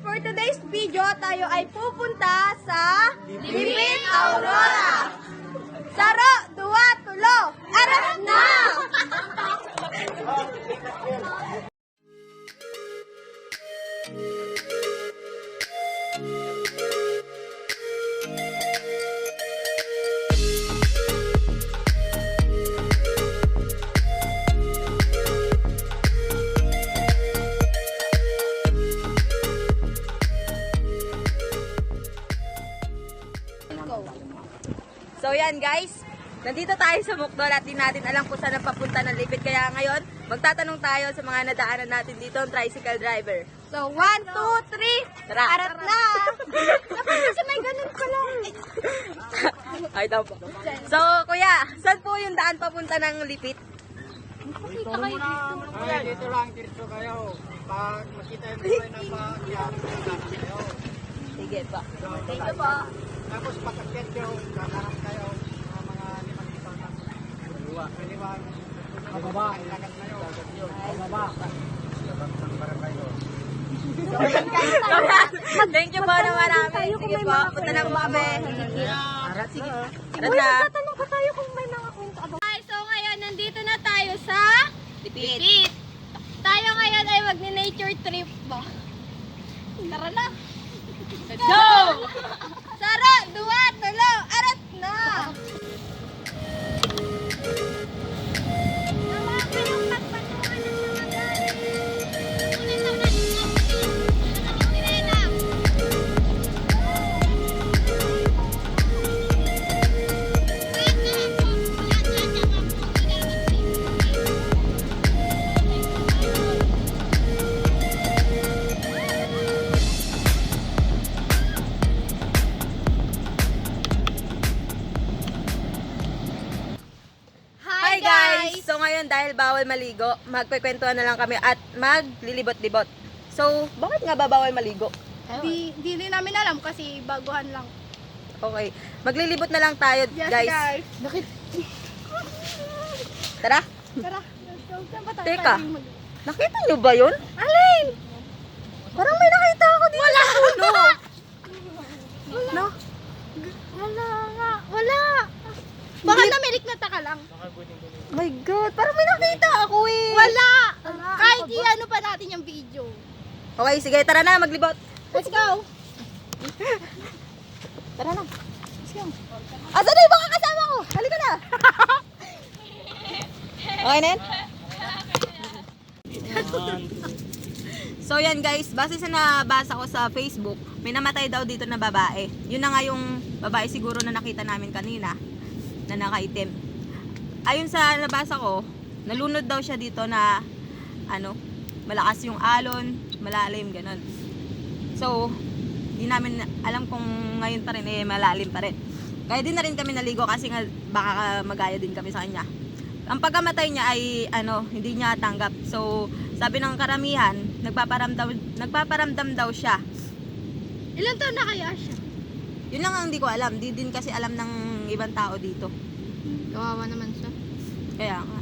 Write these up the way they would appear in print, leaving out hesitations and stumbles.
for today's video, tayo ay pupunta sa Lipit Aurora. Saro, duwa, tulo, aras na! So yan guys, nandito tayo sa Mukdol at di natin alam kung saan ang papunta ng Lipit. Kaya ngayon, magtatanong tayo sa mga nadaanan natin dito, ang tricycle driver. So 1, 2, 3, tara! Arat na! Dapat kasi may ganun pa lang. Ay daw po. So kuya, saan po yung daan papunta ng Lipit? Dito muna, dito lang, dito kayo. Pag makita yung buhay ng pagyan, kayo. Sige pa. Thank you po. Tapos pagkakit nyo, kakarap kayo mga 5 kito na kaliwag. Bababa, ilagat na yun. Bababa. Labat ng barangay yun. Thank you po na marami. Sige po, punta na po kami. Sige. Tatanong pa tayo kung may mga kwento about. Ay, so ngayon, nandito na tayo sa Lipit. Tayo ngayon ay mag-nature trip ba? Tara na. Let's go! Sara, duwa, tulo, arat na! Hi guys! So ngayon dahil bawal maligo, magkwekwentuhan na lang kami at maglilibot-libot. So, bakit nga ba bawal maligo? Di rin namin alam kasi baguhan lang. Okay, maglilibot na lang tayo Yes, guys. Bakit? Tara! Tara, let's go. Saan ba tayo Teka. pwedeng mag- Nakita niyo ba yun? Alin? Parang may nakita ako dito. Wala! No? Wala nga. Wala. Baka namirik na taka lang. My God, parang may nakita ako eh. Wala. Kahit i-ano pa natin yung video. Okay, sige, tara na, maglibot. Let's go. Tara na. Let's go. Asan na yung mga kasama ko? Halika na. Okay na yan? So yan guys, base sa nabasa ko sa Facebook, may namatay daw dito na babae. Yun na nga yung babae siguro na nakita namin kanina, na nakaitim. Ayon sa nabasa ko, nalunod daw siya dito na malakas yung alon, malalim, ganun. So, di namin alam kung ngayon pa rin malalim pa rin. Kaya din na rin kami naligo kasi nga baka magaya din kami sa kanya. Ang pagkamatay niya ay hindi niya tanggap. So, sabi ng karamihan, nagpaparamdam daw siya. Ilan taon na kaya siya? Yun lang ang hindi ko alam. Di din kasi alam ng ibang tao dito. Kawawa naman siya. Kaya nga.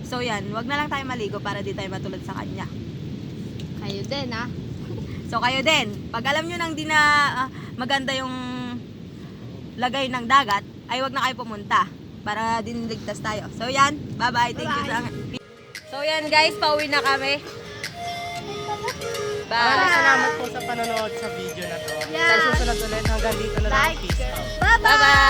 So yan, wag na lang tayo maligo para di tayo matulad sa kanya. Kayo din ah. So kayo din, pag alam nyo nang di na maganda yung lagay ng dagat, ay wag na kayo pumunta para din ligtas tayo. So yan, bye-bye. Thank you sa... So yan guys, pauwi na kami. Maraming Bye! salamat po sa panonood sa video na to. Yeah. Sa susunod ulit, hanggang dito na lang. Peace out. Bye-bye. Bye-bye!